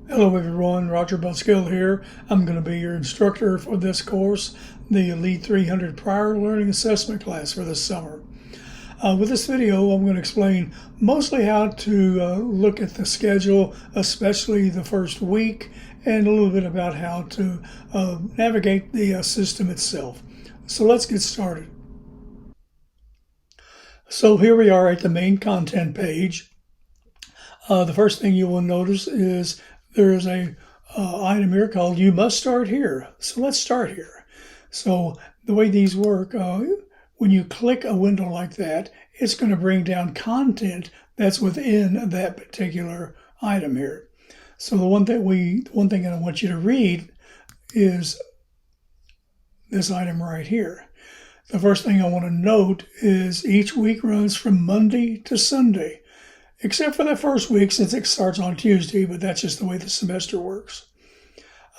Hello everyone, Roger Buskill here. I'm going to be your instructor for this course, the Elite 300 Prior Learning Assessment class for this summer. With this video, I'm going to explain mostly how to look at the schedule, especially the first week, and a little bit about how to navigate the system itself. So let's get started. So here we are at the main content page. The first thing you will notice is there is a item here called "You must start here." So let's start here. So the way these work, when you click a window like that, it's going to bring down content that's within that particular item here. So the one thing I want you to read is this item right here. The first thing I want to note is each week runs from Monday to Sunday, except for the first week since it starts on Tuesday, but that's just the way the semester works.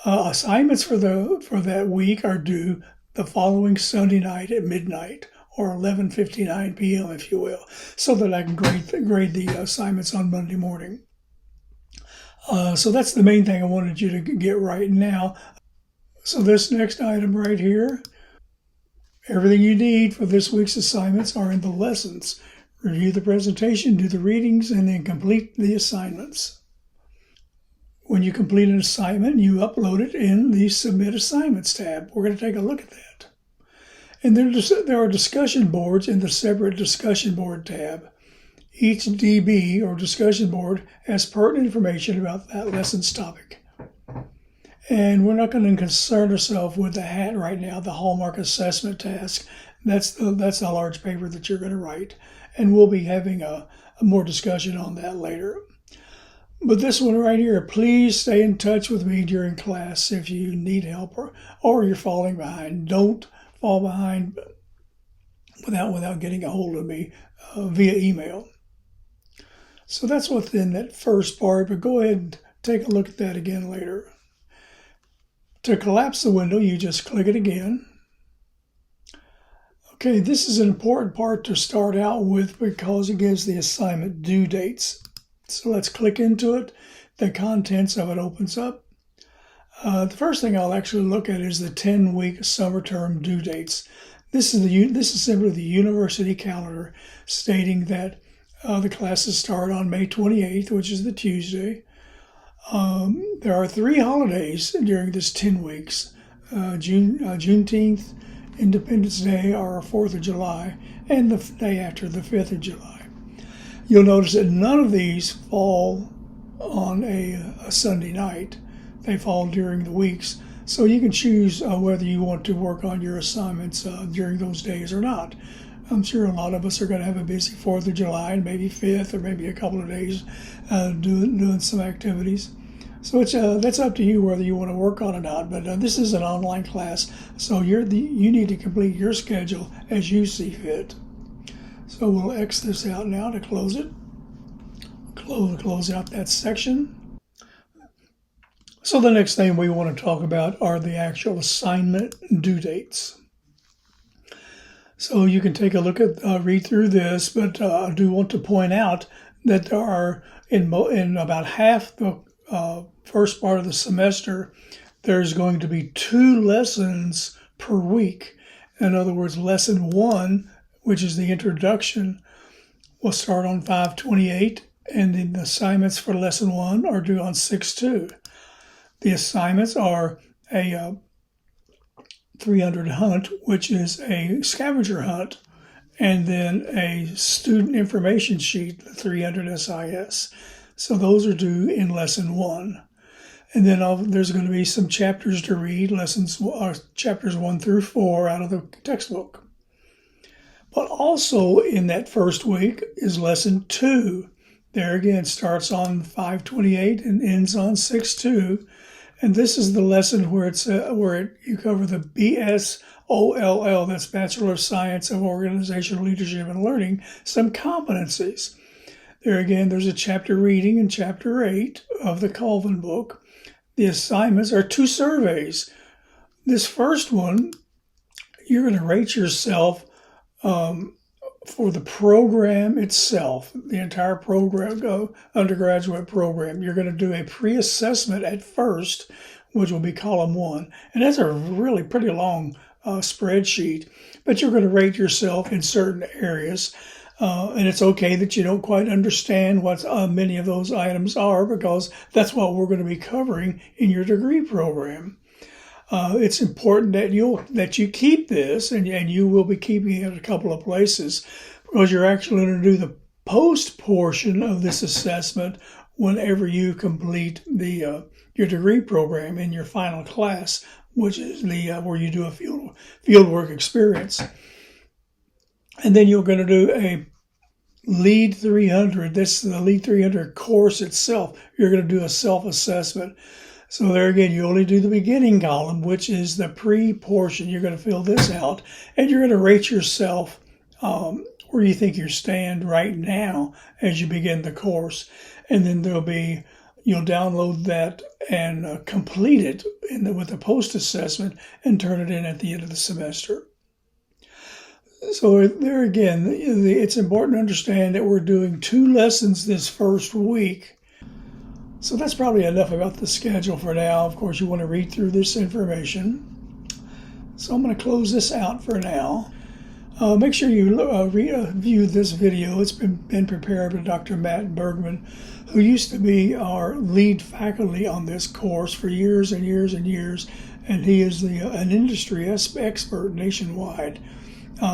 Assignments for that week are due the following Sunday night at midnight, or 11:59 p.m., if you will, so that I can grade the assignments on Monday morning. So that's the main thing I wanted you to get right now. So this next item right here, everything you need for this week's assignments are in the lessons. Review the presentation, do the readings, and then complete the assignments. When you complete an assignment, you upload it in the Submit Assignments tab. We're going to take a look at that. And there are discussion boards in the separate Discussion Board tab. Each DB or discussion board has pertinent information about that lesson's topic. And we're not going to concern ourselves with the HAT right now, the Hallmark Assessment Task. That's a large paper that you're going to write. And we'll be having a more discussion on that later. But this one right here, please stay in touch with me during class if you need help or you're falling behind. Don't fall behind without getting a hold of me via email. So that's what's in that first part, but go ahead and take a look at that again later. To collapse the window, you just click it again. Okay, this is an important part to start out with because it gives the assignment due dates. So let's click into it. The contents of it opens up. The first thing I'll actually look at is the 10-week summer term due dates. This is simply the university calendar stating that the classes start on May 28th, which is the Tuesday. There are 3 holidays during this 10 weeks, Juneteenth, Independence Day, or 4th of July, and the day after, the 5th of July. You'll notice that none of these fall on a Sunday night. They fall during the weeks, so you can choose whether you want to work on your assignments during those days or not. I'm sure a lot of us are going to have a busy 4th of July and maybe 5th or maybe a couple of days doing some activities. So that's up to you whether you want to work on it or not. But this is an online class, so you need to complete your schedule as you see fit. So we'll X this out now to close it. Close out that section. So the next thing we want to talk about are the actual assignment due dates. So you can take a look at, read through this, but I do want to point out that there are, in about half the first part of the semester, there's going to be 2 lessons per week. In other words, lesson 1, which is the introduction, will start on 5/28, and then the assignments for lesson 1 are due on 6/2. The assignments are a 300 hunt, which is a scavenger hunt, and then a student information sheet, the 300 SIS. So those are due in lesson 1. And then there's going to be some chapters to read, chapters 1 through 4 out of the textbook. But also in that first week is lesson 2. There again starts on 5/28 and ends on 6/2. And this is the lesson where you cover the BSOLL, that's Bachelor of Science of Organizational Leadership and Learning, some competencies. There again, there's a chapter reading in chapter 8 of the Colvin book. The assignments are 2 surveys. This first one, you're going to rate yourself for the program itself, the entire program, undergraduate program, you're going to do a pre-assessment at first, which will be column 1. And that's a really pretty long spreadsheet, but you're going to rate yourself in certain areas. And it's okay that you don't quite understand what many of those items are, because that's what we're going to be covering in your degree program. It's important that you keep this, and you will be keeping it a couple of places, because you're actually going to do the post portion of this assessment whenever you complete the your degree program in your final class, which is the where you do a field work experience. And then you're going to do a LEAD 300. This is the LEAD 300 course itself. You're going to do a self-assessment. So there again, you only do the beginning column, which is the pre-portion. You're going to fill this out, and you're going to rate yourself where you think you stand right now as you begin the course. And then you'll download that and complete it with a post-assessment and turn it in at the end of the semester. So there again, it's important to understand that we're doing 2 lessons this first week. So that's probably enough about the schedule for now. Of course, you want to read through this information. So I'm going to close this out for now. Make sure you review this video. It's been prepared by Dr. Matt Bergman, who used to be our lead faculty on this course for years and years and years, and he is an industry expert nationwide.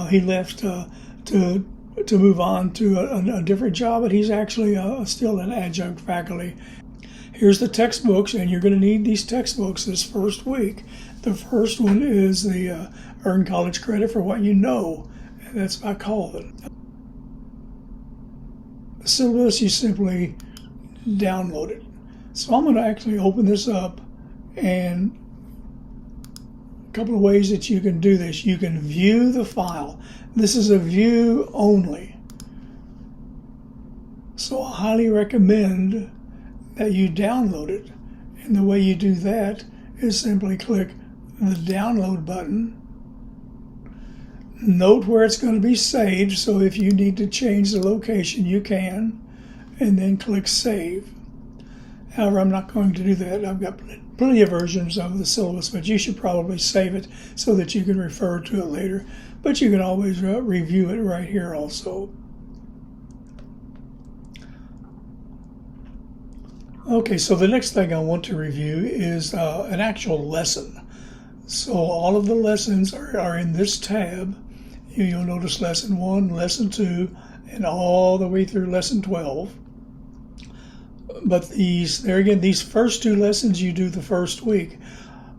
He left to move on to a different job, but he's actually still an adjunct faculty. Here's the textbooks, and you're going to need these textbooks this first week. The first one is the Earn College Credit for What You Know, and that's by Colvin. The syllabus, you simply download it. So I'm going to actually open this up, and a couple of ways that you can do this. You can view the file. This is a view only. So I highly recommend that you download it. And the way you do that is simply click the download button. Note where it's going to be saved, so if you need to change the location, you can, and then click save. However, I'm not going to do that. I've got plenty of versions of the syllabus, but you should probably save it so that you can refer to it later. But you can always review it right here also. Okay, so the next thing I want to review is an actual lesson. So all of the lessons are in this tab. You'll notice lesson 1, lesson 2, and all the way through lesson 12. But these first 2 lessons you do the first week.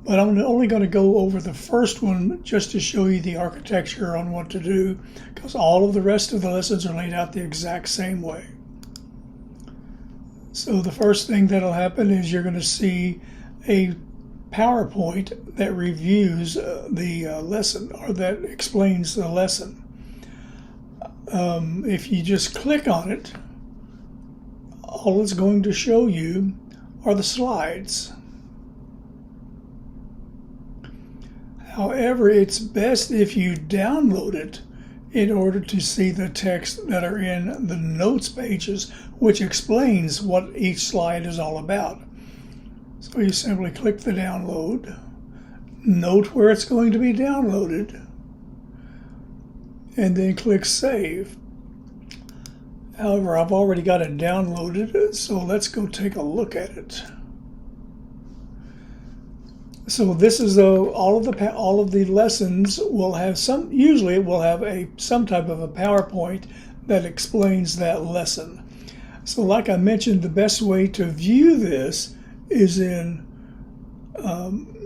But I'm only going to go over the first one just to show you the architecture on what to do, because all of the rest of the lessons are laid out the exact same way. So the first thing that'll happen is you're going to see a PowerPoint that reviews the lesson, or that explains the lesson. If you just click on it, all it's going to show you are the slides. However, it's best if you download it in order to see the text that are in the notes pages, which explains what each slide is all about. So you simply click the download, note where it's going to be downloaded, and then click save. However, I've already got it downloaded, so let's go take a look at it. So this is all of the lessons will have usually it will have some type of a PowerPoint that explains that lesson. So like I mentioned, the best way to view this is in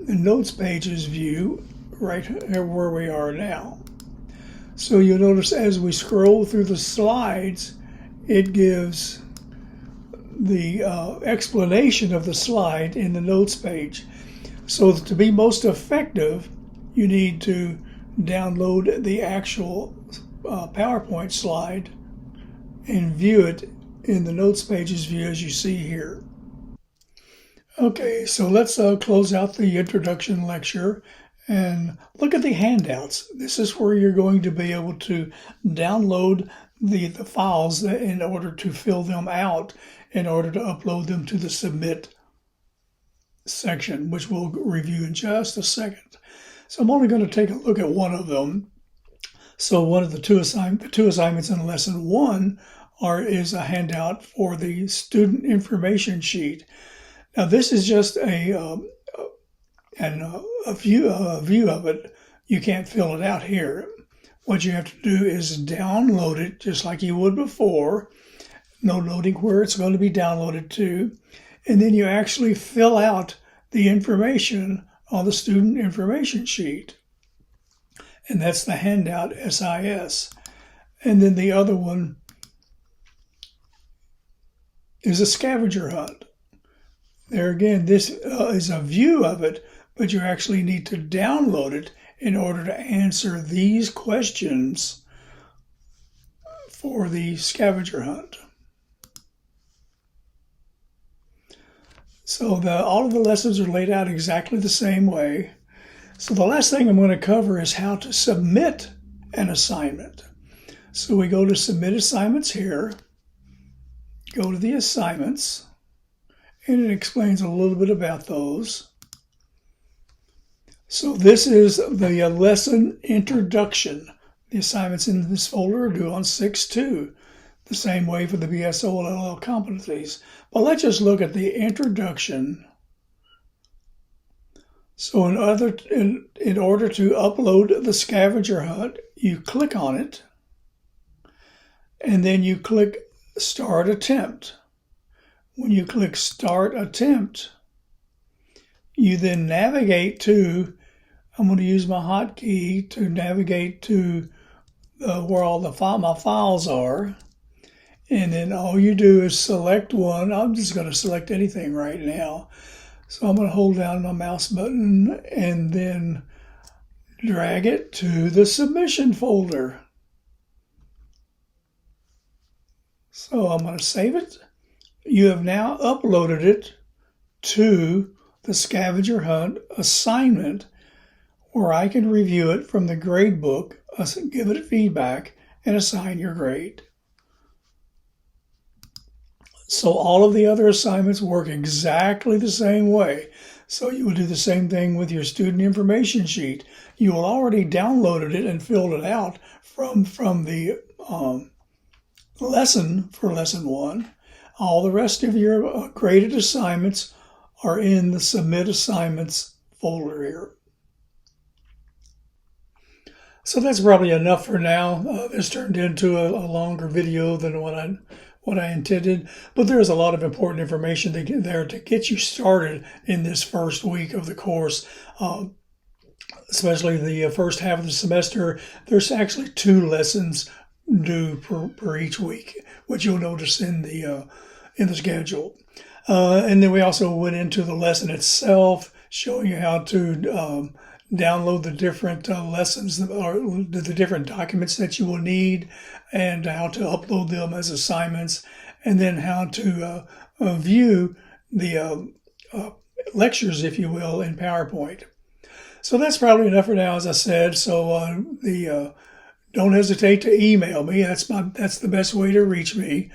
Notes Pages view, right here where we are now. So you'll notice as we scroll through the slides, it gives the explanation of the slide in the Notes page. So to be most effective, you need to download the actual PowerPoint slide and view it in the Notes Pages view as you see here. Okay, so let's close out the introduction lecture And look at the handouts. This is where you're going to be able to download the files in order to fill them out, in order to upload them to the submit section, which we'll review in just a second. So I'm only going to take a look at one of them. So one of the two assignments in lesson 1 is a handout for the student information sheet. Now this is just a view of it. You can't fill it out here. What you have to do is download it just like you would before, noting where it's going to be downloaded to, and then you actually fill out the information on the student information sheet. And that's the handout SIS. And then the other one is a scavenger hunt. There again, this is a view of it, but you actually need to download it in order to answer these questions for the scavenger hunt. So all of the lessons are laid out exactly the same way. So the last thing I'm going to cover is how to submit an assignment. So we go to Submit Assignments here, go to the assignments, and it explains a little bit about those. So this is the lesson introduction. The assignments in this folder are due on 6/2, the same way for the BSOLL competencies. But let's just look at the introduction. So in order to upload the scavenger hunt, you click on it, and then you click Start Attempt. When you click Start Attempt, you then navigate to, I'm going to use my hotkey to navigate to where all my files are. And then all you do is select one. I'm just going to select anything right now. So I'm going to hold down my mouse button and then drag it to the submission folder. So I'm going to save it. You have now uploaded it to the scavenger hunt assignment, where I can review it from the grade book, give it feedback, and assign your grade. So all of the other assignments work exactly the same way. So you will do the same thing with your student information sheet. You will already downloaded it and filled it out from the lesson for lesson 1. All the rest of your graded assignments are in the Submit Assignments folder here. So that's probably enough for now. This turned into a longer video than what I intended, but there's a lot of important information there to get you started in this first week of the course, especially the first half of the semester. There's actually 2 lessons due per each week, which you'll notice in the schedule. And then we also went into the lesson itself, showing you how to download the different lessons or the different documents that you will need, and how to upload them as assignments, and then how to view the lectures, if you will, in PowerPoint. So that's probably enough for now, as I said. So don't hesitate to email me. That's the best way to reach me.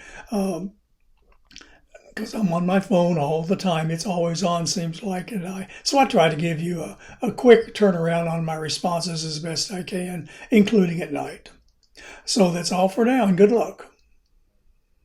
Because I'm on my phone all the time. It's always on, seems like. So I try to give you a quick turnaround on my responses as best I can, including at night. So that's all for now, and good luck.